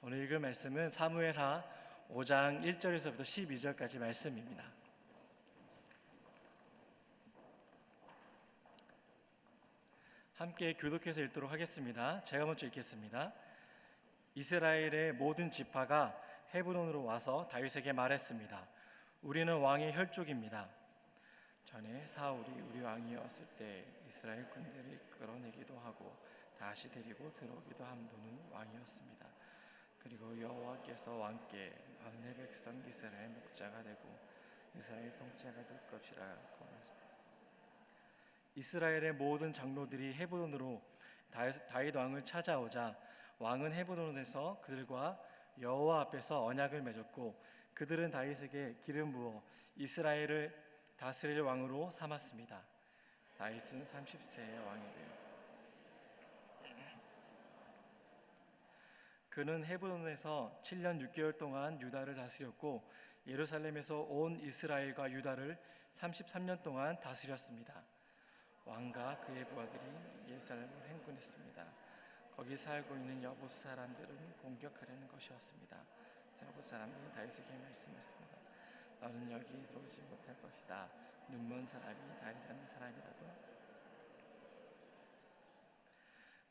오늘 읽을 말씀은 사무엘하 5장 1절에서부터 12절까지 말씀입니다. 함께 교독해서 읽도록 하겠습니다. 제가 먼저 읽겠습니다. 이스라엘의 모든 지파가 헤브론으로 와서 다윗에게 말했습니다. 우리는 왕의 혈족입니다. 전에 사울이 우리 왕이었을 때 이스라엘 군대를 끌어내기도 하고 다시 데리고 들어오기도 한 분은 왕이었습니다. 그리고 여호와께서 왕께 막내 백성 이스라엘 목자가 되고 이스라엘 통치자가 될 것이라. 이스라엘의 모든 장로들이 헤브론으로 다윗 왕을 찾아오자 왕은 헤브론에서 그들과 여호와 앞에서 언약을 맺었고 그들은 다윗에게 기름 부어 이스라엘을 다스릴 왕으로 삼았습니다. 다윗은 30세의 왕이 되어 그는 헤브론에서 7년 6개월 동안 유다를 다스렸고 예루살렘에서 온 이스라엘과 유다를 33년 동안 다스렸습니다. 왕과 그의 부하들이 예루살렘을 행군했습니다. 거기 살고 있는 여부스 사람들은 공격하려는 것이었습니다. 여부스 사람들은 다윗에게 말씀했습니다. 너는 여기 들어오지 못할 것이다. 눈먼 사람이 다윗이라는 사람이라도.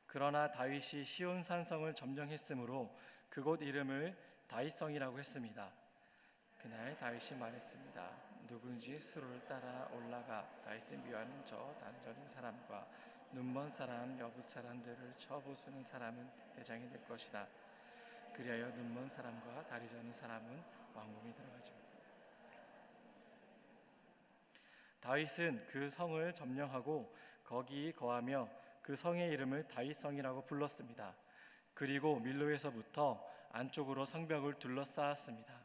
그러나 다윗이 시온 산성을 점령했으므로 그곳 이름을 다윗성이라고 했습니다. 그날 다윗이 말했습니다. 누군지 수로를 따라 올라가 다윗을 미워하는 저 단절인 사람과 눈먼 사람 여부 사람들을 쳐부수는 사람은 대장이 될 것이다. 그리하여 눈먼 사람과 다리 저는 사람은 왕궁에 들어가지. 다윗은 그 성을 점령하고 거기 거하며 그 성의 이름을 다윗성이라고 불렀습니다. 그리고 밀로에서부터 안쪽으로 성벽을 둘러싸았습니다.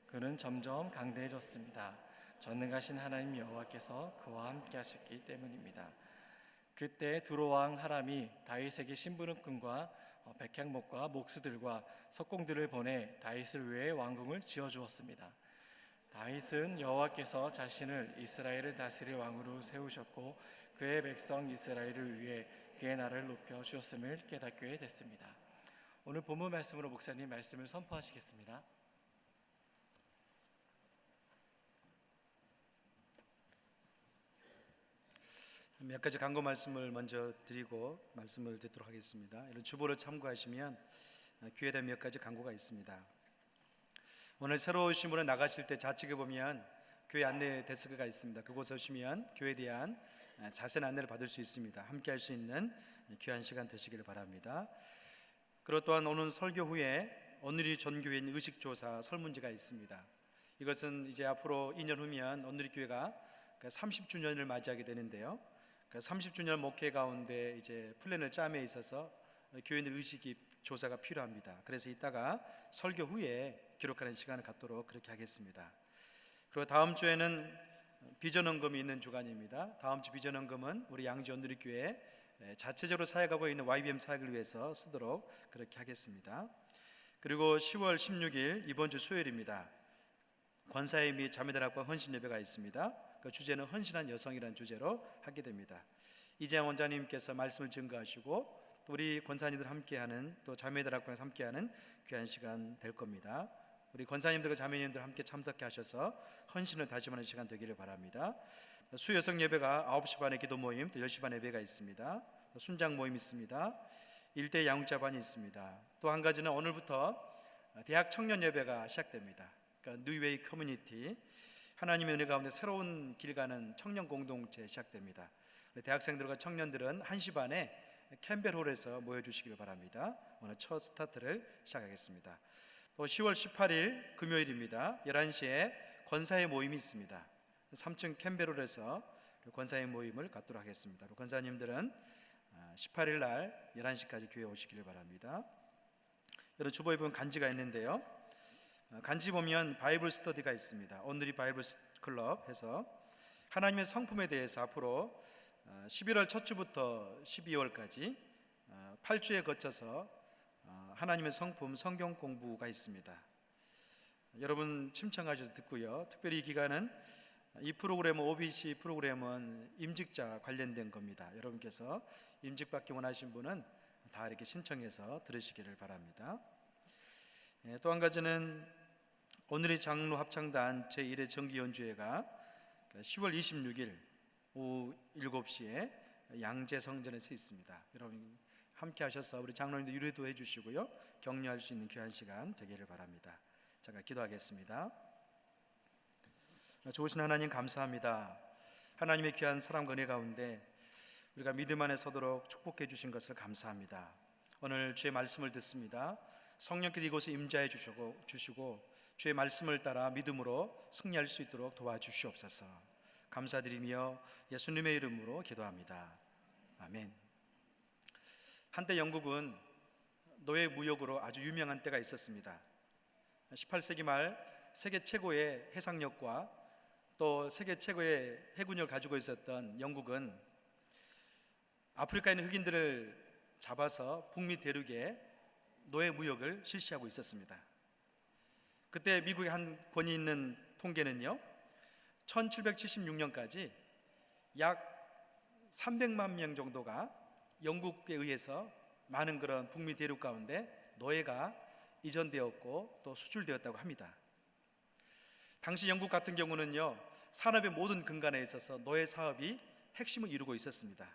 그는 점점 강대해졌습니다. 전능하신 하나님 여호와께서 그와 함께 하셨기 때문입니다. 그때 두로 왕 하람이 다윗에게 심부름꾼과 백향목과 목수들과 석공들을 보내 다윗을 위해 왕궁을 지어주었습니다. 다윗은 여호와께서 자신을 이스라엘을 다스릴 왕으로 세우셨고 그의 백성 이스라엘을 위해 그의 나라를 높여 주었음을 깨닫게 됐습니다. 오늘 본문 말씀으로 목사님 말씀을 선포하시겠습니다. 몇 가지 간구 말씀을 먼저 드리고 말씀을 듣도록 하겠습니다. 이런 주보를 참고하시면 교회에 몇 가지 간구가 있습니다. 오늘 새로 오신 분을 나가실 때 좌측에 보면 교회 안내 데스크가 있습니다. 그곳에 오시면 교회에 대한 자세한 안내를 받을 수 있습니다. 함께 할 수 있는 귀한 시간 되시기를 바랍니다. 그리고 또한 오늘 설교 후에 온누리 전교회 의식조사 설문지가 있습니다. 이것은 이제 앞으로 2년 후면 온누리 교회가 30주년을 맞이하게 되는데요. 30주년 목회 가운데 이제 플랜을 짬에 있어서 교회들 의식 조사가 필요합니다. 그래서 이따가 설교 후에 기록하는 시간을 갖도록 그렇게 하겠습니다. 그리고 다음 주에는 비전헌금이 있는 주간입니다. 다음 주 비전헌금은 우리 양지 온누리교회 자체적으로 사역하고 있는 YBM 사역을 위해서 쓰도록 그렇게 하겠습니다. 그리고 10월 16일 이번 주 수요일입니다. 권사회 및 자매들학과 헌신 예배가 있습니다. 그 주제는 헌신한 여성이라는 주제로 하게 됩니다. 이재양 원장님께서 말씀을 증거하시고 또 우리 권사님들 함께하는 또 자매들학과에서 함께하는 귀한 시간 될 겁니다. 우리 권사님들과 자매님들 함께 참석해 하셔서 헌신을 다짐하는 시간 되기를 바랍니다. 수여성 예배가 9시 반에 기도 모임, 또 10시 반에 예배가 있습니다. 또 순장 모임 있습니다. 일대 양육자반이 있습니다. 또 한 가지는 오늘부터 대학 청년 예배가 시작됩니다. 그러니까 뉴웨이 커뮤니티, 하나님의 은혜 가운데 새로운 길 가는 청년 공동체 시작됩니다. 대학생들과 청년들은 1시 반에 캠벨홀에서 모여주시길 바랍니다. 오늘 첫 스타트를 시작하겠습니다. 또 10월 18일 금요일입니다. 11시에 권사회 모임이 있습니다. 3층 캠벨홀에서 권사회 모임을 갖도록 하겠습니다. 권사님들은 18일 날 11시까지 교회에 오시기를 바랍니다. 여러분 주보에 보면 간지가 있는데요. 간지 보면 바이블 스터디가 있습니다. 오늘이 바이블 클럽 해서 하나님의 성품에 대해서 앞으로 11월 첫 주부터 12월까지 8주에 거쳐서 하나님의 성품 성경 공부가 있습니다. 여러분 침청하셔서 듣고요. 특별히 이 기간은 이 프로그램은 OBC 프로그램은 임직자 관련된 겁니다. 여러분께서 임직받기 원하신 분은 다 이렇게 신청해서 들으시기를 바랍니다. 또 한 가지는 오늘의 장로 합창단 제1회 정기 연주회가 10월 26일 오후 7시에 양재성전에서 있습니다. 여러분 함께 하셔서 우리 장로님도 유래도 해주시고요, 격려할 수 있는 귀한 시간 되기를 바랍니다. 잠깐 기도하겠습니다. 좋으신 하나님 감사합니다. 하나님의 귀한 사랑과 은혜 가운데 우리가 믿음 안에 서도록 축복해 주신 것을 감사합니다. 오늘 주의 말씀을 듣습니다. 성령께서 이곳에 임재해 주시고 주의 말씀을 따라 믿음으로 승리할 수 있도록 도와주시옵소서. 감사드리며 예수님의 이름으로 기도합니다. 아멘. 한때 영국은 노예 무역으로 아주 유명한 때가 있었습니다. 18세기 말 세계 최고의 해상력과 또 세계 최고의 해군력을 가지고 있었던 영국은 아프리카에 있는 흑인들을 잡아서 북미 대륙에 노예 무역을 실시하고 있었습니다. 그때 미국의 한 권위 있는 통계는요, 1776년까지 약 300만 명 정도가 영국에 의해서 많은 그런 북미 대륙 가운데 노예가 이전되었고 또 수출되었다고 합니다. 당시 영국 같은 경우는요, 산업의 모든 근간에 있어서 노예 사업이 핵심을 이루고 있었습니다.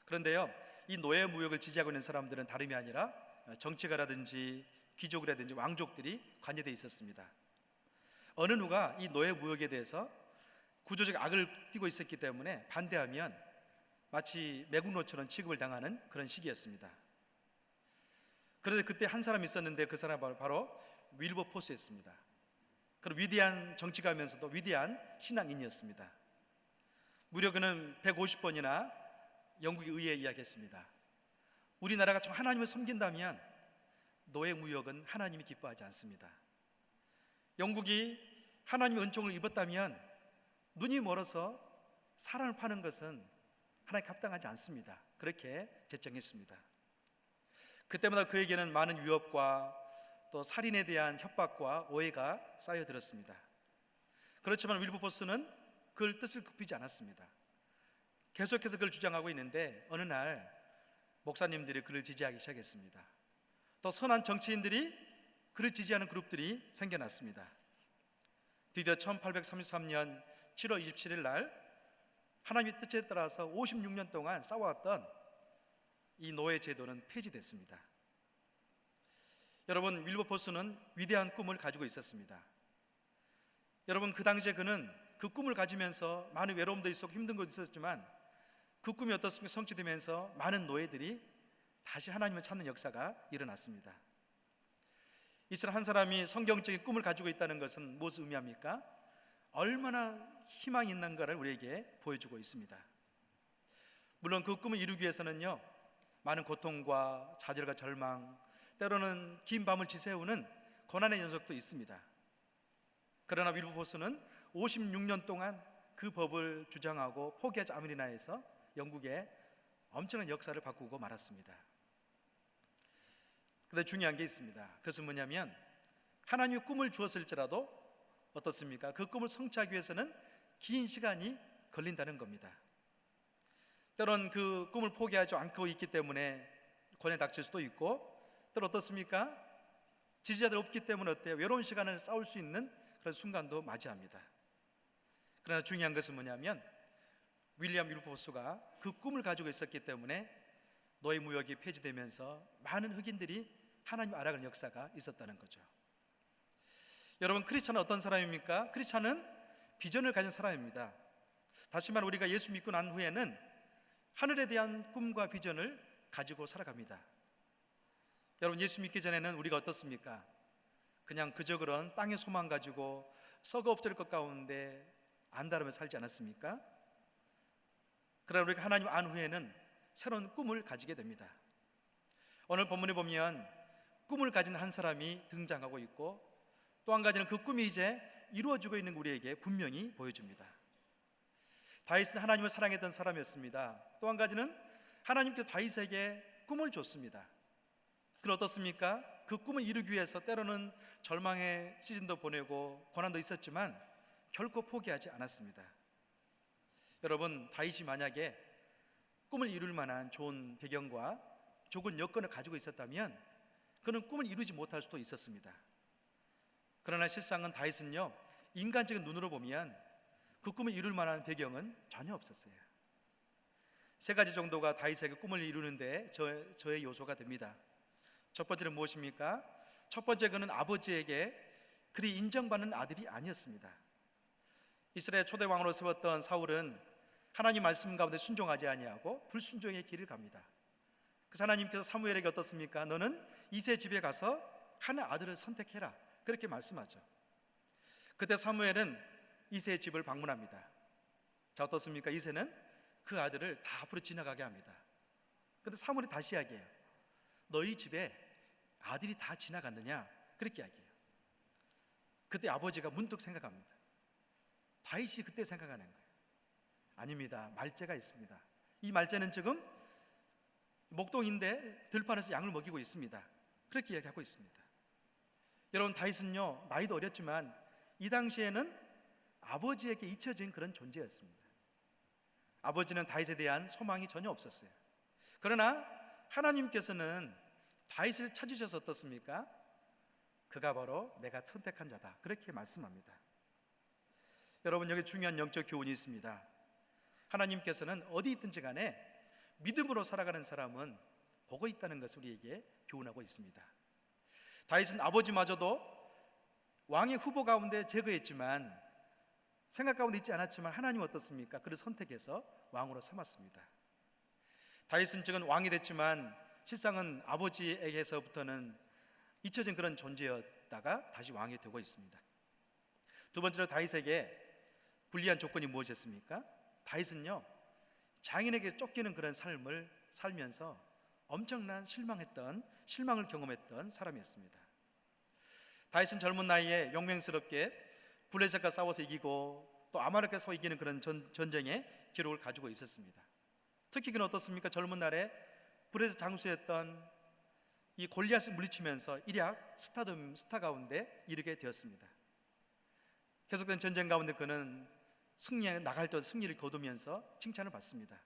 그런데요, 이 노예 무역을 지지하고 있는 사람들은 다름이 아니라 정치가라든지 귀족이라든지 왕족들이 관여되어 있었습니다. 어느 누가 이 노예 무역에 대해서 구조적 악을 띠고 있었기 때문에 반대하면 마치 매국노처럼 취급을 당하는 그런 시기였습니다. 그런데 그때 한 사람이 있었는데 그 사람은 바로 윌버포스였습니다. 그런 위대한 정치가면서도 위대한 신앙인이었습니다. 무려 그는 150번이나 영국의 의회에 이야기했습니다. 우리나라가 좀 하나님을 섬긴다면 노예 무역은 하나님이 기뻐하지 않습니다. 영국이 하나님의 은총을 입었다면 눈이 멀어서 사람을 파는 것은 하나님께 합당하지 않습니다. 그렇게 제청했습니다. 그때마다 그에게는 많은 위협과 또 살인에 대한 협박과 오해가 쌓여들었습니다. 그렇지만 윌버포스는 그걸 뜻을 굽히지 않았습니다. 계속해서 그걸 주장하고 있는데 어느 날 목사님들이 그를 지지하기 시작했습니다. 또 선한 정치인들이 그를 지지하는 그룹들이 생겨났습니다. 드디어 1833년 7월 27일 날 하나님의 뜻에 따라서 56년 동안 싸워왔던 이 노예 제도는 폐지됐습니다. 여러분, 윌버포스는 위대한 꿈을 가지고 있었습니다. 여러분, 그 당시에 그는 그 꿈을 가지면서 많은 외로움도 있었고 힘든 것도 있었지만 그 꿈이 어떻습니까? 성취되면서 많은 노예들이 다시 하나님을 찾는 역사가 일어났습니다. 이처럼 한 사람이 성경적인 꿈을 가지고 있다는 것은 무엇을 의미합니까? 얼마나 희망이 있는가를 우리에게 보여주고 있습니다. 물론 그 꿈을 이루기 위해서는요, 많은 고통과 좌절과 절망, 때로는 긴 밤을 지새우는 고난의 연속도 있습니다. 그러나 윌버포스는 56년 동안 그 법을 주장하고 포기하지 않으리나 해서 영국의 엄청난 역사를 바꾸고 말았습니다. 그런데 중요한 게 있습니다. 그것은 뭐냐면 하나님이 꿈을 주었을지라도 어떻습니까? 그 꿈을 성취하기 위해서는 긴 시간이 걸린다는 겁니다. 때로는 그 꿈을 포기하지 않고 있기 때문에 권에 닥칠 수도 있고, 때로 어떻습니까? 지지자들 없기 때문에 어때요? 외로운 시간을 싸울 수 있는 그런 순간도 맞이합니다. 그러나 중요한 것은 뭐냐면 윌리엄 윌버포스가 그 꿈을 가지고 있었기 때문에 노예 무역이 폐지되면서 많은 흑인들이 하나님을 알아가는 역사가 있었다는 거죠. 여러분, 크리스찬은 어떤 사람입니까? 크리스찬은 비전을 가진 사람입니다. 다시 말해 우리가 예수 믿고 난 후에는 하늘에 대한 꿈과 비전을 가지고 살아갑니다. 여러분, 예수 믿기 전에는 우리가 어떻습니까? 그냥 그저 그런 땅의 소망 가지고 썩어 없을 것 가운데 안달하며 살지 않았습니까? 그러나 우리가 하나님 안 후에는 새로운 꿈을 가지게 됩니다. 오늘 본문에 보면 꿈을 가진 한 사람이 등장하고 있고, 또 한 가지는 그 꿈이 이제 이루어지고 있는 우리에게 분명히 보여줍니다. 다윗은 하나님을 사랑했던 사람이었습니다. 또 한 가지는 하나님께서 다윗에게 꿈을 줬습니다. 그럼 어떻습니까? 그 꿈을 이루기 위해서 때로는 절망의 시즌도 보내고 고난도 있었지만 결코 포기하지 않았습니다. 여러분, 다윗이 만약에 꿈을 이룰 만한 좋은 배경과 좋은 여건을 가지고 있었다면 그는 꿈을 이루지 못할 수도 있었습니다. 그러나 실상은 다윗은요, 인간적인 눈으로 보면 그 꿈을 이룰 만한 배경은 전혀 없었어요. 세 가지 정도가 다윗에게 꿈을 이루는데 저의 요소가 됩니다. 첫 번째는 무엇입니까? 첫 번째, 그는 아버지에게 그리 인정받는 아들이 아니었습니다. 이스라엘 초대 왕으로 세웠던 사울은 하나님 말씀 가운데 순종하지 아니하고 불순종의 길을 갑니다. 그래서 하나님께서 사무엘에게 어떻습니까? 너는 이세 집에 가서 하나 아들을 선택해라, 그렇게 말씀하죠. 그때 사무엘은 이세의 집을 방문합니다. 자, 어떻습니까? 이세는 그 아들을 다 앞으로 지나가게 합니다. 그런데 사무엘이 다시 이야기해요. 너희 집에 아들이 다 지나갔느냐, 그렇게 이야기해요. 그때 아버지가 문득 생각합니다. 다윗이 그때 생각하는 거예요. 아닙니다. 말째가 있습니다. 이 말째는 지금 목동인데 들판에서 양을 먹이고 있습니다. 그렇게 이야기하고 있습니다. 여러분, 다윗은요, 나이도 어렸지만 이 당시에는 아버지에게 잊혀진 그런 존재였습니다. 아버지는 다윗에 대한 소망이 전혀 없었어요. 그러나 하나님께서는 다윗을 찾으셔서 어떻습니까? 그가 바로 내가 선택한 자다, 그렇게 말씀합니다. 여러분, 여기 중요한 영적 교훈이 있습니다. 하나님께서는 어디 있든지 간에 믿음으로 살아가는 사람은 보고 있다는 것을 우리에게 교훈하고 있습니다. 다윗은 아버지마저도 왕의 후보 가운데 제거했지만, 생각 가운데 있지 않았지만 하나님 어떻습니까? 그를 선택해서 왕으로 삼았습니다. 다윗은 지금 왕이 됐지만 실상은 아버지에게서부터는 잊혀진 그런 존재였다가 다시 왕이 되고 있습니다. 두 번째로 다윗에게 불리한 조건이 무엇이었습니까? 다윗은요, 장인에게 쫓기는 그런 삶을 살면서 엄청난 실망을 경험했던 사람이었습니다. 다윗은 젊은 나이에 용맹스럽게 블레셋과 싸워서 이기고 또 아말렉과 싸워 이기는 그런 전쟁의 기록을 가지고 있었습니다. 특히 그는 어떻습니까? 젊은 날에 블레셋 장수였던 이 골리앗을 물리치면서 일약 스타 가운데 이르게 되었습니다. 계속된 전쟁 가운데 그는 승리에 나갈 때 승리를 거두면서 칭찬을 받습니다.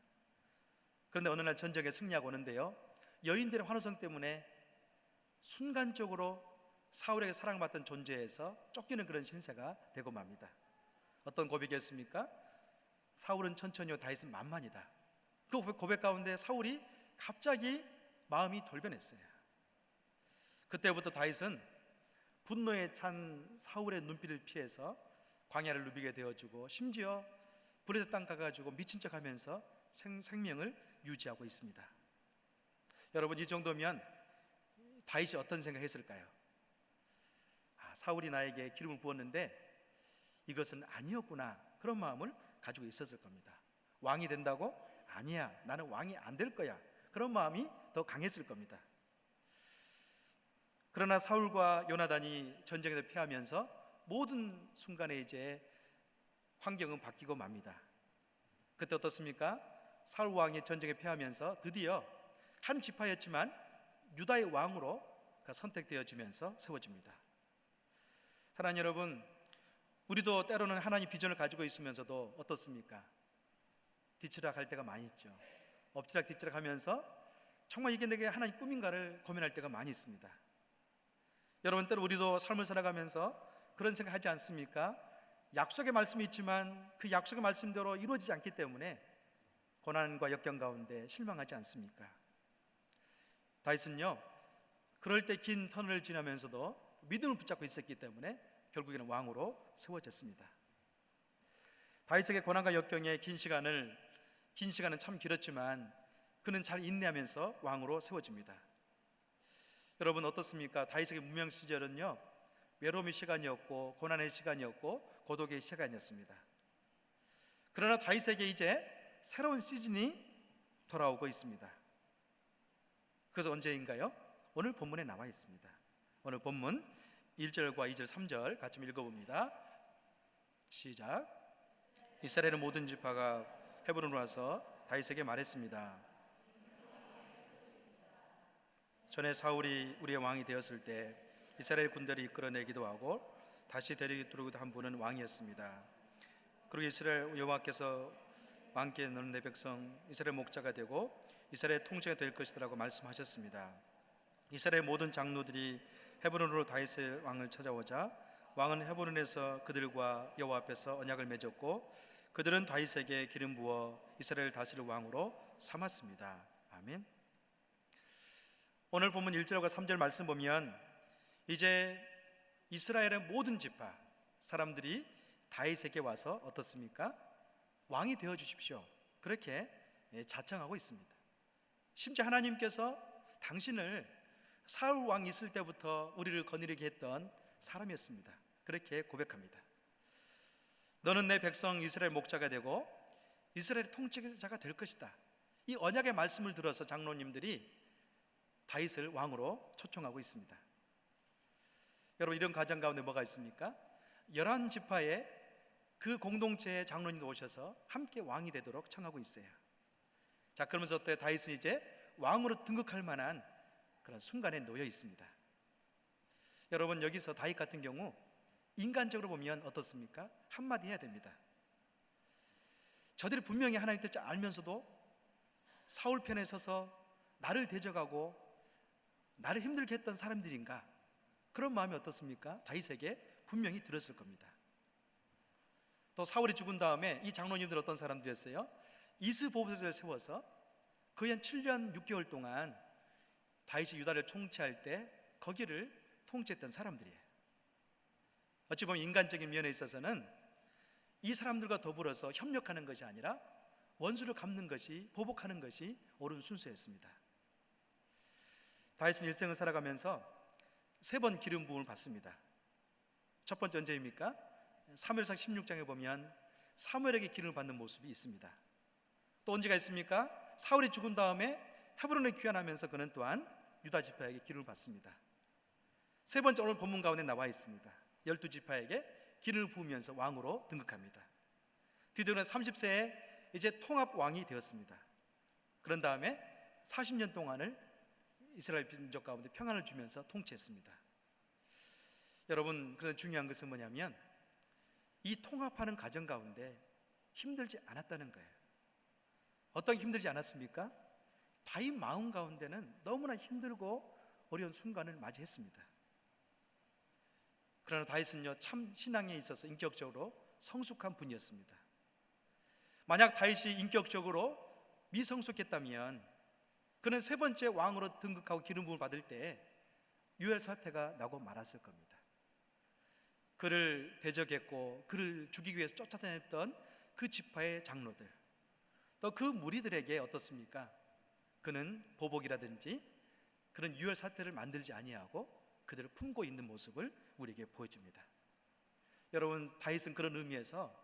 그런데 어느 날 전쟁에 승리하고 오는데요, 여인들의 환호성 때문에 순간적으로 사울에게 사랑받던 존재에서 쫓기는 그런 신세가 되고 맙니다. 어떤 고백이었습니까? 사울은 천천히요, 다윗은 만만이다. 그 고백 가운데 사울이 갑자기 마음이 돌변했어요. 그때부터 다윗은 분노에 찬 사울의 눈빛을 피해서 광야를 누비게 되어주고, 심지어 블레셋 땅 가가지고 미친 척하면서 생명을 유지하고 있습니다. 여러분, 이 정도면 다윗이 어떤 생각했을까요? 사울이 나에게 기름을 부었는데 이것은 아니었구나, 그런 마음을 가지고 있었을 겁니다. 왕이 된다고? 아니야, 나는 왕이 안 될 거야, 그런 마음이 더 강했을 겁니다. 그러나 사울과 요나단이 전쟁에서 패하면서 모든 순간에 이제 환경은 바뀌고 맙니다. 그때 어떻습니까? 사울 왕이 전쟁에 패하면서 드디어 한 지파였지만 유다의 왕으로 선택되어지면서 세워집니다. 사랑하는 여러분, 우리도 때로는 하나님 비전을 가지고 있으면서도 어떻습니까? 뒤치락할 때가 많이 있죠. 엎치락뒤치락 하면서 정말 이게 내게 하나님 꿈인가를 고민할 때가 많이 있습니다. 여러분, 때로 우리도 삶을 살아가면서 그런 생각 하지 않습니까? 약속의 말씀이 있지만 그 약속의 말씀대로 이루어지지 않기 때문에 고난과 역경 가운데 실망하지 않습니까? 다윗은요, 그럴 때 긴 터널을 지나면서도 믿음을 붙잡고 있었기 때문에 결국에는 왕으로 세워졌습니다. 다윗에게 고난과 역경의 긴 시간은 참 길었지만 그는 잘 인내하면서 왕으로 세워집니다. 여러분, 어떻습니까? 다윗에게 무명 시절은요, 외로움의 시간이었고 고난의 시간이었고 고독의 시간이었습니다. 그러나 다윗에게 이제 새로운 시즌이 돌아오고 있습니다. 그래서 언제인가요? 오늘 본문에 나와 있습니다. 오늘 본문 1절과 2절, 3절 같이 읽어봅니다. 시작. 이스라엘의 모든 지파가 헤브론으로 와서 다윗에게 말했습니다. 전에 사울이 우리의 왕이 되었을 때 이스라엘 군대를 이끌어내기도 하고 다시 데리기도 한 분은 왕이었습니다. 그리고 이스라엘 여호와께서 왕께 너는 내 백성 이스라엘 목자가 되고 이스라엘 통치가 될 것이라고 말씀하셨습니다. 이스라엘 모든 장로들이 헤브론으로 다윗의 왕을 찾아오자 왕은 헤브론에서 그들과 여호와 앞에서 언약을 맺었고 그들은 다윗에게 기름 부어 이스라엘 다스릴 왕으로 삼았습니다. 아멘. 오늘 본문 1절과 3절 말씀 보면 이제 이스라엘의 모든 지파 사람들이 다윗에게 와서 어떻습니까? 왕이 되어 주십시오. 그렇게 자청하고 있습니다. 심지어 하나님께서 당신을 사울 왕이 있을 때부터 우리를 거느리게 했던 사람이었습니다. 그렇게 고백합니다. 너는 내 백성 이스라엘 목자가 되고 이스라엘의 통치자가 될 것이다. 이 언약의 말씀을 들어서 장로님들이 다윗을 왕으로 초청하고 있습니다. 여러분, 이런 가정 가운데 뭐가 있습니까? 11지파의 그 공동체의 장로님도 오셔서 함께 왕이 되도록 청하고 있어요. 자, 그러면서 어때? 다윗은 이제 왕으로 등극할 만한 그런 순간에 놓여 있습니다. 여러분, 여기서 다윗 같은 경우 인간적으로 보면 어떻습니까? 한마디 해야 됩니다. 저들이 분명히 하나님 뜻을 알면서도 사울 편에 서서 나를 대적하고 나를 힘들게 했던 사람들인가? 그런 마음이 어떻습니까? 다윗에게 분명히 들었을 겁니다. 또 사울이 죽은 다음에 이 장로님들 어떤 사람들이었어요? 이스보셋을 세워서 거의 한 7년 6개월 동안 다윗이 유다를 통치할 때 거기를 통치했던 사람들이에요. 어찌 보면 인간적인 면에 있어서는 이 사람들과 더불어서 협력하는 것이 아니라 원수를 갚는 것이, 보복하는 것이 옳은 순서였습니다. 다윗은 일생을 살아가면서 3번 기름 부음을 받습니다. 첫 번째 언제입니까? 사무엘상 16장에 보면 사무엘에게 기름을 받는 모습이 있습니다. 또 언제가 있습니까? 사울이 죽은 다음에 헤브론에 귀환하면서 그는 또한 유다 지파에게 기름을 받습니다. 세 번째, 오늘 본문 가운데 나와 있습니다. 12지파에게 기름을 부으면서 왕으로 등극합니다. 뒤돌아 30세에 이제 통합 왕이 되었습니다. 그런 다음에 40년 동안을 이스라엘 민족 가운데 평안을 주면서 통치했습니다. 여러분, 그런데 중요한 것은 뭐냐면 이 통합하는 과정 가운데 힘들지 않았다는 거예요. 어떻게 힘들지 않았습니까? 다윗 마음 가운데는 너무나 힘들고 어려운 순간을 맞이했습니다. 그러나 다윗은요, 참 신앙에 있어서 인격적으로 성숙한 분이었습니다. 만약 다윗이 인격적으로 미성숙했다면 그는 3번째 왕으로 등극하고 기름 부음을 받을 때 유혈 사태가 나고 말았을 겁니다. 그를 대적했고 그를 죽이기 위해서 쫓아다녔던 그 지파의 장로들, 또 그 무리들에게 어떻습니까? 그는 보복이라든지 그런 유혈 사태를 만들지 아니하고 그들을 품고 있는 모습을 우리에게 보여줍니다. 여러분, 다윗은 그런 의미에서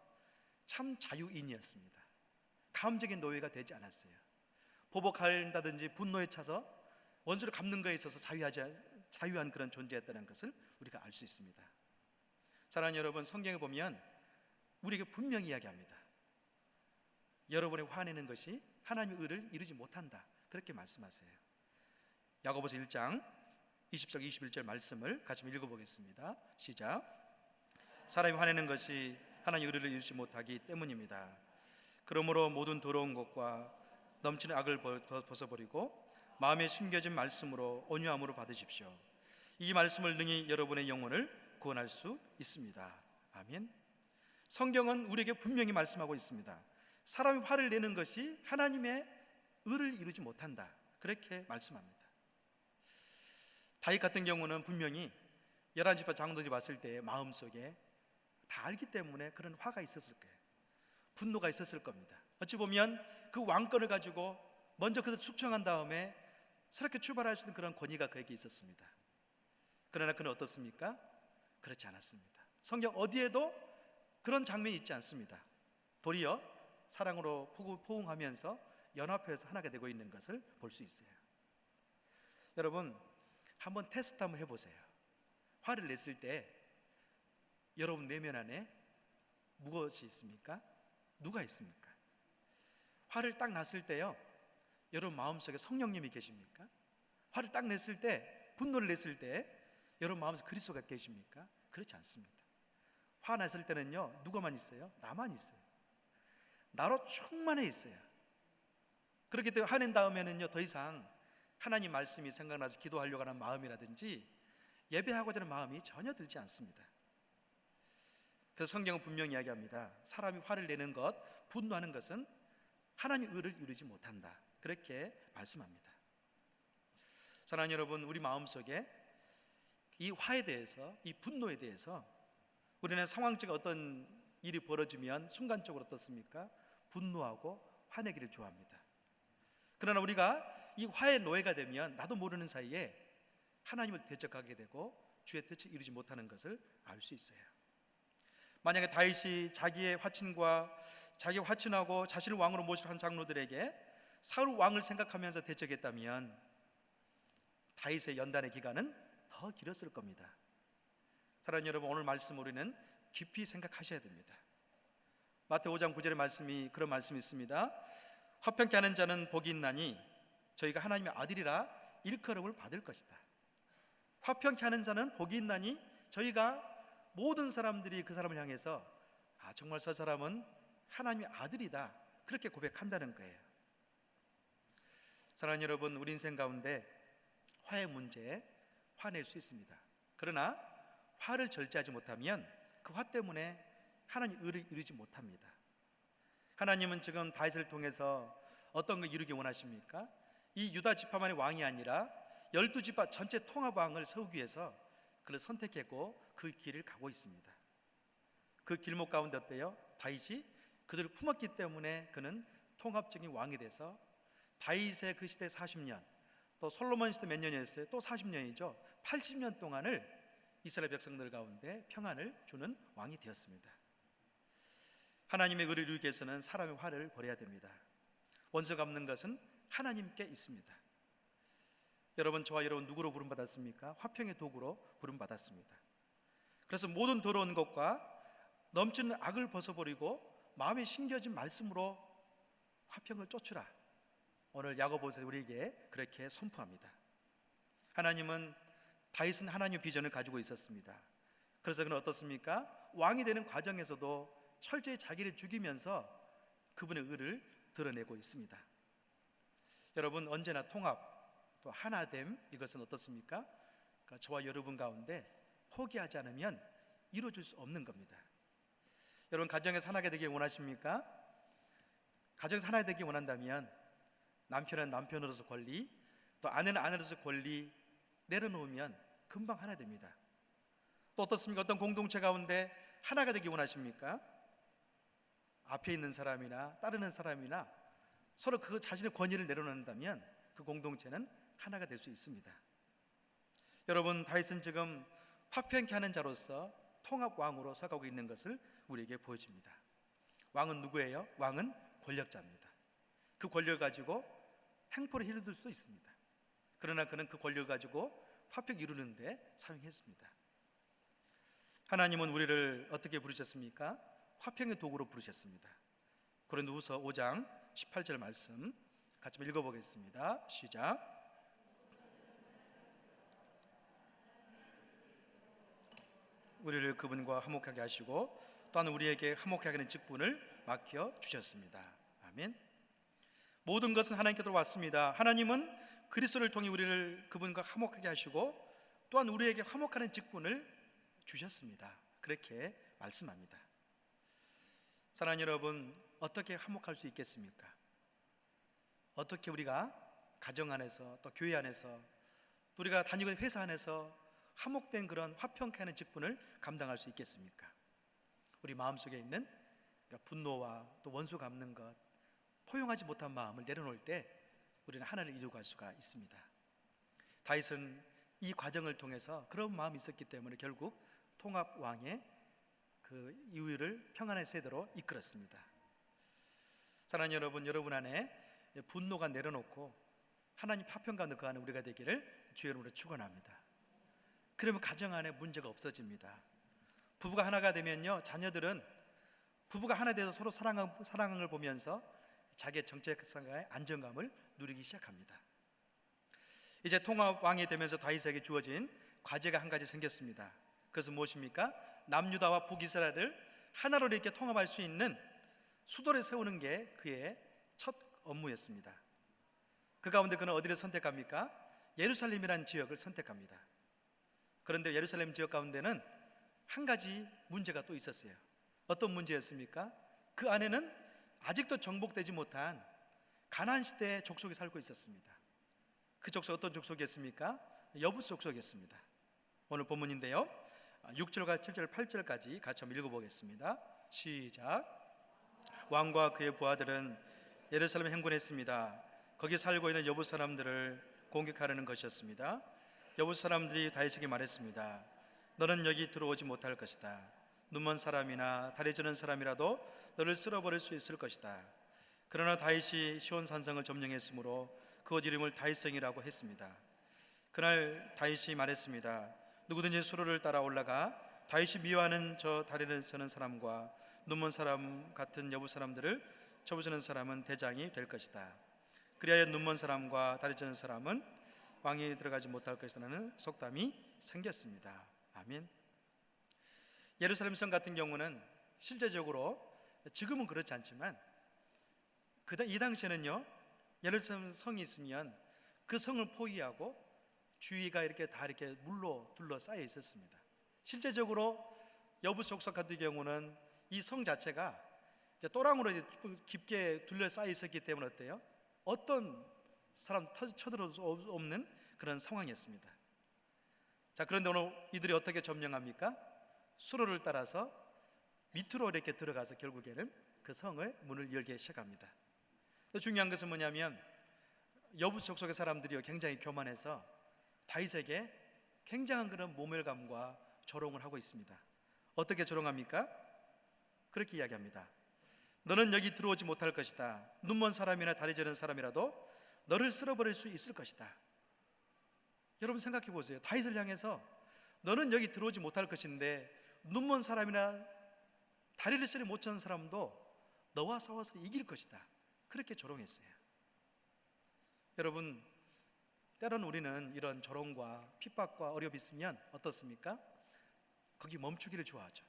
참 자유인이었습니다. 감정의 노예가 되지 않았어요. 보복한다든지 분노에 차서 원수를 갚는 것에 있어서 자유한 그런 존재였다는 것을 우리가 알 수 있습니다. 사랑하는 여러분, 성경에 보면 우리에게 분명히 이야기합니다. 여러분의 화내는 것이 하나님의 의를 이루지 못한다, 그렇게 말씀하세요. 야고보서 1장 20절 21절 말씀을 같이 읽어보겠습니다. 시작. 사람이 화내는 것이 하나님의 의를 이루지 못하기 때문입니다. 그러므로 모든 더러운 것과 넘치는 악을 벗어버리고 마음에 숨겨진 말씀으로 온유함으로 받으십시오. 이 말씀을 능히 여러분의 영혼을 구원할 수 있습니다. 아멘. 성경은 우리에게 분명히 말씀하고 있습니다. 사람이 화를 내는 것이 하나님의 의를 이루지 못한다, 그렇게 말씀합니다. 다윗 같은 경우는 분명히 11지파 장로들이 봤을 때 마음속에 다 알기 때문에 그런 화가 있었을 거예요. 분노가 있었을 겁니다. 어찌 보면 그 왕권을 가지고 먼저 그들 숙청한 다음에 새롭게 출발할 수 있는 그런 권위가 그에게 있었습니다. 그러나 그는 어떻습니까? 그렇지 않았습니다. 성경 어디에도 그런 장면이 있지 않습니다. 도리어 사랑으로 포옹하면서 연합해서 하나가 되고 있는 것을 볼 수 있어요. 여러분, 한번 테스트 한번 해보세요. 화를 냈을 때 여러분 내면 안에 무엇이 있습니까? 누가 있습니까? 화를 딱 났을 때요, 여러분 마음속에 성령님이 계십니까? 화를 딱 냈을 때, 분노를 냈을 때 여러분 마음속에 그리스도가 계십니까? 그렇지 않습니다. 화 났을 때는요, 누가만 있어요? 나만 있어요. 나로 충만해 있어요. 그렇기 때문에 화낸 다음에는요, 더 이상 하나님 말씀이 생각나서 기도하려고 하는 마음이라든지 예배하고자 하는 마음이 전혀 들지 않습니다. 그래서 성경은 분명히 이야기합니다. 사람이 화를 내는 것, 분노하는 것은 하나님의 의를 이루지 못한다. 그렇게 말씀합니다. 사랑하는 여러분, 우리 마음속에 이 화에 대해서, 이 분노에 대해서 우리는 상황적인 어떤 일이 벌어지면 순간적으로 어떻습니까? 분노하고 화내기를 좋아합니다. 그러나 우리가 이 화의 노예가 되면 나도 모르는 사이에 하나님을 대적하게 되고 주의 뜻을 이루지 못하는 것을 알 수 있어요. 만약에 다윗이 자기의 화친과 자기 화친하고 자신을 왕으로 모집한 장로들에게 사울 왕을 생각하면서 대적했다면 다윗의 연단의 기간은 더 길었을 겁니다. 사랑하는 여러분, 오늘 말씀 우리는 깊이 생각하셔야 됩니다. 마태오 5장 9절의 말씀이 그런 말씀이 있습니다. 화평케 하는 자는 복이 있나니 저희가 하나님의 아들이라 일컬음을 받을 것이다. 화평케 하는 자는 복이 있나니 저희가 모든 사람들이 그 사람을 향해서 정말 저 사람은 하나님의 아들이다, 그렇게 고백한다는 거예요. 사랑하는 여러분, 우리 인생 가운데 화의 문제에 화낼 수 있습니다. 그러나 화를 절제하지 못하면 그 화 때문에 하나님 의를 이루지 못합니다. 하나님은 지금 다윗을 통해서 어떤 걸 이루기 원하십니까? 이 유다 지파만의 왕이 아니라 12지파 전체 통합왕을 세우기 위해서 그를 선택했고 그 길을 가고 있습니다. 그 길목 가운데 어때요? 다윗이 그들을 품었기 때문에 그는 통합적인 왕이 돼서 다윗의 그 시대 40년, 또 솔로몬 시대 몇 년이었어요? 또 40년이죠. 80년 동안을 이스라엘 백성들 가운데 평안을 주는 왕이 되었습니다. 하나님의 의를 이루기 위해서는 사람의 화를 버려야 됩니다. 원수 갚는 것은 하나님께 있습니다. 여러분, 저와 여러분 누구로 부름받았습니까? 화평의 도구로 부름받았습니다. 그래서 모든 더러운 것과 넘치는 악을 벗어버리고 마음에 심겨진 말씀으로 화평을 쫓으라. 오늘 야고보서 우리에게 그렇게 선포합니다. 하나님은 다윗은 하나님의 비전을 가지고 있었습니다. 그래서 그는 어떻습니까? 왕이 되는 과정에서도 철저히 자기를 죽이면서 그분의 의를 드러내고 있습니다. 여러분, 언제나 통합 또 하나됨, 이것은 어떻습니까? 그러니까 저와 여러분 가운데 포기하지 않으면 이루어질 수 없는 겁니다. 여러분, 가정에서 하나가 되길 원하십니까? 가정에서 하나가 되길 원한다면 남편은 남편으로서 권리, 또 아내는 아내로서 권리 내려놓으면 금방 하나 됩니다. 또 어떻습니까? 어떤 공동체 가운데 하나가 되길 원하십니까? 앞에 있는 사람이나 따르는 사람이나 서로 그 자신의 권위를 내려놓는다면 그 공동체는 하나가 될 수 있습니다. 여러분, 다윗은 지금 화평케 하는 자로서 통합왕으로 서가고 있는 것을 우리에게 보여줍니다. 왕은 누구예요? 왕은 권력자입니다. 그 권력을 가지고 행포를 휘둘 수 있습니다. 그러나 그는 그 권력을 가지고 화평 이루는 데 사용했습니다. 하나님은 우리를 어떻게 부르셨습니까? 화평의 도구로 부르셨습니다. 고린도후서 5장 18절 말씀 같이 읽어보겠습니다. 시작. 우리를 그분과 화목하게 하시고 또한 우리에게 화목하게 하는 직분을 맡겨 주셨습니다. 아멘. 모든 것은 하나님께 들어왔습니다. 하나님은 그리스도를 통해 우리를 그분과 화목하게 하시고 또한 우리에게 화목하는 직분을 주셨습니다. 그렇게 말씀합니다. 사랑하는 여러분, 어떻게 화목할 수 있겠습니까? 어떻게 우리가 가정 안에서 또 교회 안에서 또 우리가 다니고 있는 회사 안에서 화목된 그런 화평케 하는 직분을 감당할 수 있겠습니까? 우리 마음속에 있는 분노와 또 원수 갚는 것, 포용하지 못한 마음을 내려놓을 때 우리는 하나를 이루고 갈 수가 있습니다. 다윗은 이 과정을 통해서 그런 마음이 있었기 때문에 결국 통합왕의 그 이후를 평안의 세대로 이끌었습니다. 사랑하는 여러분, 여러분 안에 분노가 내려놓고 하나님 화평 가운데 거하는 우리가 되기를 주의 이름으로 축원합니다. 그러면 가정 안에 문제가 없어집니다. 부부가 하나가 되면요, 자녀들은 부부가 하나 돼서 서로 사랑을 보면서 자기의 정체성과의 안정감을 누리기 시작합니다. 이제 통합왕이 되면서 다윗에게 주어진 과제가 한 가지 생겼습니다. 그것은 무엇입니까? 남유다와 북이스라엘을 하나로 이렇게 통합할 수 있는 수도를 세우는 게 그의 첫 업무였습니다. 그 가운데 그는 어디를 선택합니까? 예루살렘이라는 지역을 선택합니다. 그런데 예루살렘 지역 가운데는 한 가지 문제가 또 있었어요. 어떤 문제였습니까? 그 안에는 아직도 정복되지 못한 가나안 시대의 족속이 살고 있었습니다. 그 족속 어떤 족속이었습니까? 여부스 족속이었습니다. 오늘 본문인데요, 6절과 7절 8절까지 같이 한번 읽어보겠습니다. 시작. 왕과 그의 부하들은 예루살렘에 행군했습니다. 거기 살고 있는 여부 사람들을 공격하려는 것이었습니다. 여부 사람들이 다윗에게 말했습니다. 너는 여기 들어오지 못할 것이다. 눈먼 사람이나 다리 저는 사람이라도 너를 쓸어버릴 수 있을 것이다. 그러나 다윗이 시온 산성을 점령했으므로 그곳 이름을 다윗성이라고 했습니다. 그날 다윗이 말했습니다. 누구든지 수로를 따라 올라가 다윗이 미워하는 저 다리를 저는 사람과 눈먼 사람 같은 여부 사람들을 쳐부수는 사람은 대장이 될 것이다. 그리하여 눈먼 사람과 다리 저는 사람은 왕이 들어가지 못할 것이라는 속담이 생겼습니다. 아멘. 예루살렘 성 같은 경우는 실제적으로 지금은 그렇지 않지만 이 당시에는요, 예루살렘 성이 있으면 그 성을 포위하고 주위가 이렇게 다 이렇게 물로 둘러싸여 있었습니다. 실제적으로 여부 족속 같은 경우는 이 성 자체가 이제 또랑으로 깊게 둘러싸여 있었기 때문에 어때요? 어떤 사람 쳐들어올 수 없는 그런 상황이었습니다. 자, 그런데 오늘 이들이 어떻게 점령합니까? 수로를 따라서 밑으로 이렇게 들어가서 결국에는 그 성을 문을 열기 시작합니다. 또 중요한 것은 뭐냐면 여부 족속의 사람들이 굉장히 교만해서 다윗에게 굉장한 그런 모멸감과 조롱을 하고 있습니다. 어떻게 조롱합니까? 그렇게 이야기합니다. 너는 여기 들어오지 못할 것이다. 눈먼 사람이나 다리 저는 사람이라도 너를 쓸어버릴 수 있을 것이다. 여러분 생각해 보세요. 다윗을 향해서 너는 여기 들어오지 못할 것인데 눈먼 사람이나 다리를 쓰지 못하는 사람도 너와 싸워서 이길 것이다. 그렇게 조롱했어요. 여러분, 때로는 우리는 이런 조롱과 핍박과 어려움이 있으면 어떻습니까? 거기 멈추기를 좋아하죠.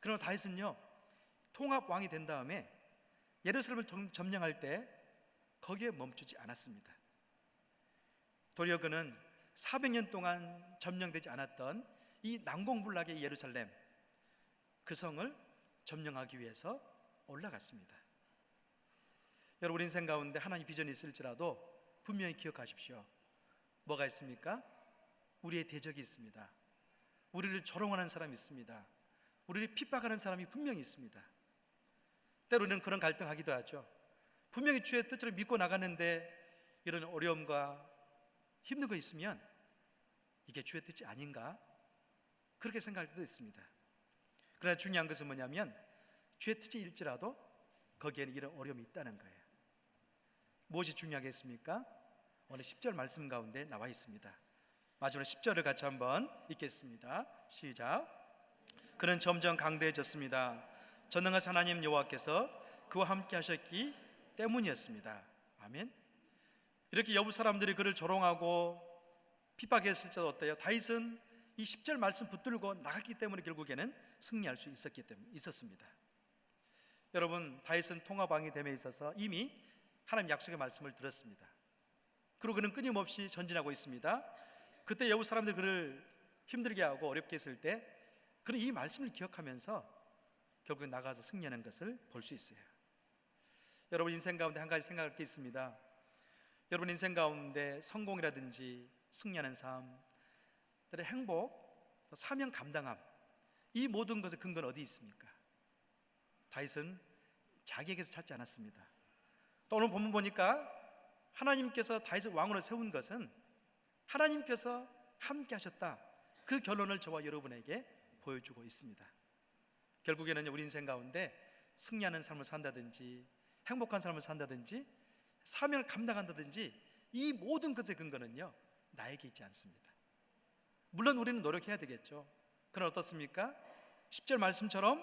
그러나 다윗은요, 통합 왕이 된 다음에 예루살렘을 점령할 때 거기에 멈추지 않았습니다. 도리어 그는 400년 동안 점령되지 않았던 이 난공불락의 예루살렘, 그 성을 점령하기 위해서 올라갔습니다. 여러분 인생 가운데 하나님 비전이 있을지라도 분명히 기억하십시오. 뭐가 있습니까? 우리의 대적이 있습니다. 우리를 조롱하는 사람이 있습니다. 우리를 핍박하는 사람이 분명히 있습니다. 때로는 그런 갈등하기도 하죠. 분명히 주의 뜻을 믿고 나가는데 이런 어려움과 힘든 거 있으면 이게 주의 뜻이 아닌가? 그렇게 생각할 때도 있습니다. 그러나 중요한 것은 뭐냐면 주의 뜻일지라도 거기에는 이런 어려움이 있다는 거예요. 무엇이 중요하겠습니까? 오늘 10절 말씀 가운데 나와 있습니다. 마지막 10절을 같이 한번 읽겠습니다. 시작. 그는 점점 강대해졌습니다. 전능하신 하나님 여호와께서 그와 함께 하셨기 때문이었습니다. 아멘. 이렇게 여부 사람들이 그를 조롱하고 핍박했을 때 어때요? 다윗은 이 10절 말씀 붙들고 나갔기 때문에 결국에는 승리할 수 있었습니다. 여러분, 다윗은 통합왕이 됨에 있어서 이미 하나님 약속의 말씀을 들었습니다. 그리고 그는 끊임없이 전진하고 있습니다. 그때 여부 사람들이 그를 힘들게 하고 어렵게 했을 때 그는 이 말씀을 기억하면서 결국 나가서 승리하는 것을 볼 수 있어요. 여러분 인생 가운데 한 가지 생각할 게 있습니다. 여러분 인생 가운데 성공이라든지 승리하는 삶, 때로 행복, 사명 감당함, 이 모든 것의 근거는 어디 있습니까? 다윗은 자기에게서 찾지 않았습니다. 또 오늘 본문 보니까 하나님께서 다윗을 왕으로 세운 것은 하나님께서 함께 하셨다, 그 결론을 저와 여러분에게 보여주고 있습니다. 결국에는 우리 인생 가운데 승리하는 삶을 산다든지 행복한 삶을 산다든지 사명을 감당한다든지 이 모든 것의 근거는요, 나에게 있지 않습니다. 물론 우리는 노력해야 되겠죠. 그러나 어떻습니까? 10절 말씀처럼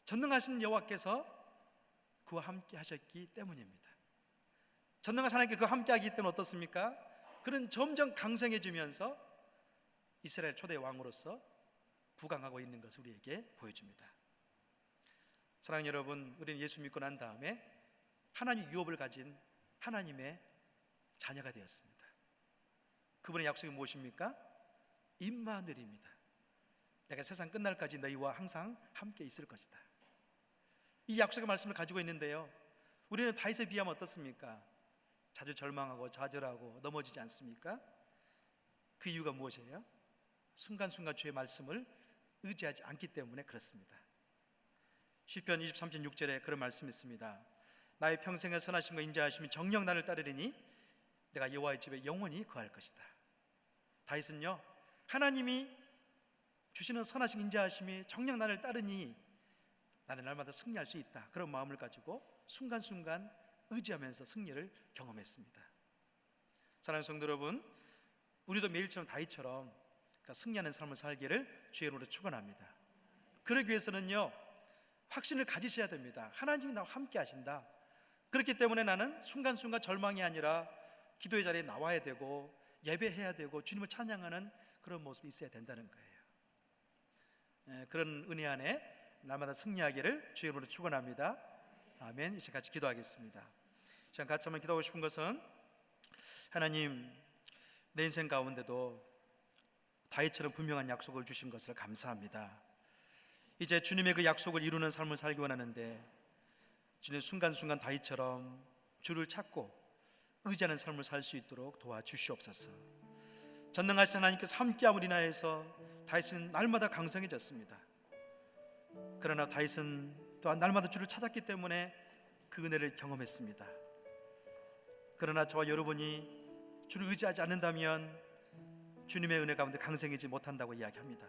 전능하신 여호와께서 그와 함께 하셨기 때문입니다. 전능하신 하나님께 그와 함께 하기 때문에 어떻습니까? 그는 점점 강성해지면서 이스라엘 초대 왕으로서 부강하고 있는 것을 우리에게 보여줍니다. 사랑하는 여러분, 우리는 예수 믿고 난 다음에 하나님 유업을 가진 하나님의 자녀가 되었습니다. 그분의 약속이 무엇입니까? 임마누엘입니다. 내가 세상 끝날까지 너희와 항상 함께 있을 것이다. 이 약속의 말씀을 가지고 있는데요, 우리는 다윗에 비하면 어떻습니까? 자주 절망하고 좌절하고 넘어지지 않습니까? 그 이유가 무엇이에요? 순간순간 주의 말씀을 의지하지 않기 때문에 그렇습니다. 시편 23편 6절에 그런 말씀이 있습니다. 나의 평생의 선하심과 인자하심이 정녕 나를 따르리니 내가 여호와의 집에 영원히 거할 것이다. 다윗은요, 하나님이 주시는 선하심 인자하심이 정녕 나를 따르니 나는 날마다 승리할 수 있다, 그런 마음을 가지고 순간순간 의지하면서 승리를 경험했습니다. 사랑하는 성도 여러분, 우리도 매일처럼 다윗처럼 승리하는 삶을 살기를 주의 이름으로 축원합니다. 그러기 위해서는요, 확신을 가지셔야 됩니다. 하나님이 나와 함께 하신다. 그렇기 때문에 나는 순간순간 절망이 아니라 기도의 자리에 나와야 되고 예배해야 되고 주님을 찬양하는 그런 모습이 있어야 된다는 거예요. 그런 은혜 안에 날마다 승리하기를 주의 이름으로 축원합니다. 아멘. 이제 같이 기도하겠습니다. 시간 같이 한번 기도하고 싶은 것은, 하나님, 내 인생 가운데도 다윗처럼 분명한 약속을 주신 것을 감사합니다. 이제 주님의 그 약속을 이루는 삶을 살기 원하는데 주님, 순간순간 다윗처럼 주를 찾고 의지하는 삶을 살 수 있도록 도와주시옵소서. 전능하신 하나님께서 함께함을 인하여서 다윗은 날마다 강성해졌습니다. 그러나 다윗은 또한 날마다 주를 찾았기 때문에 그 은혜를 경험했습니다. 그러나 저와 여러분이 주를 의지하지 않는다면 주님의 은혜 가운데 강성하지 못한다고 이야기합니다.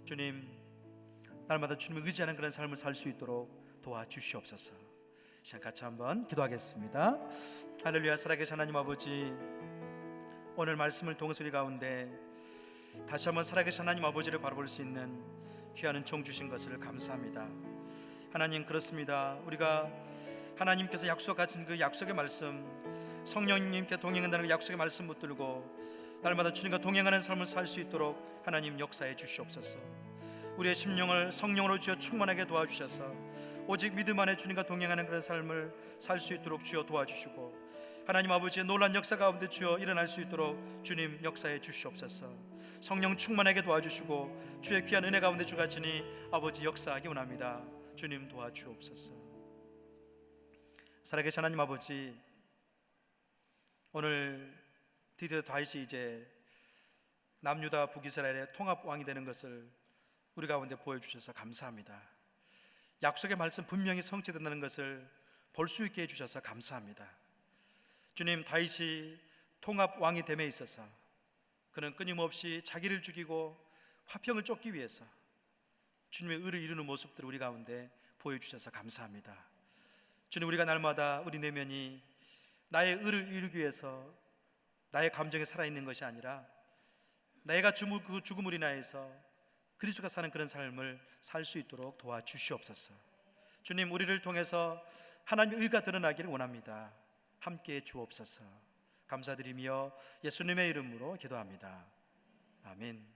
주님, 날마다 주님을 의지하는 그런 삶을 살 수 있도록 도와주시옵소서. 시간 같이 한번 기도하겠습니다. 할렐루야. 살아계신 하나님 아버지, 오늘 말씀을 통해서 우리 가운데 다시 한번 살아계신 하나님 아버지를 바라볼 수 있는 귀한 은총 주신 것을 감사합니다. 하나님, 그렇습니다. 우리가 하나님께서 약속하신 그 약속의 말씀, 성령님께 동행한다는 그 약속의 말씀 붙들고 날마다 주님과 동행하는 삶을 살 수 있도록 하나님 역사해 주시옵소서. 우리의 심령을 성령으로 주여 충만하게 도와주셔서 오직 믿음 안에 주님과 동행하는 그런 삶을 살 수 있도록 주여 도와주시고, 하나님 아버지의 놀라운 역사 가운데 주여 일어날 수 있도록 주님 역사해 주시옵소서. 성령 충만하게 도와주시고 주의 귀한 은혜 가운데 주가 지니 아버지 역사하기 원합니다. 주님 도와주옵소서. 살아계신 하나님 아버지, 오늘 드디어 다윗이 이제 남유다 북이스라엘의 통합왕이 되는 것을 우리 가운데 보여주셔서 감사합니다. 약속의 말씀 분명히 성취된다는 것을 볼 수 있게 해주셔서 감사합니다. 주님, 다윗이 통합왕이 됨에 있어서 그는 끊임없이 자기를 죽이고 화평을 쫓기 위해서 주님의 의를 이루는 모습들을 우리 가운데 보여주셔서 감사합니다. 주님, 우리가 날마다 우리 내면이 나의 의를 이루기 위해서 나의 감정에 살아있는 것이 아니라 내가 그 죽음을 인하여서 그리스도가 사는 그런 삶을 살 수 있도록 도와주시옵소서. 주님, 우리를 통해서 하나님의 의가 드러나기를 원합니다. 함께해 주옵소서. 감사드리며 예수님의 이름으로 기도합니다. 아멘.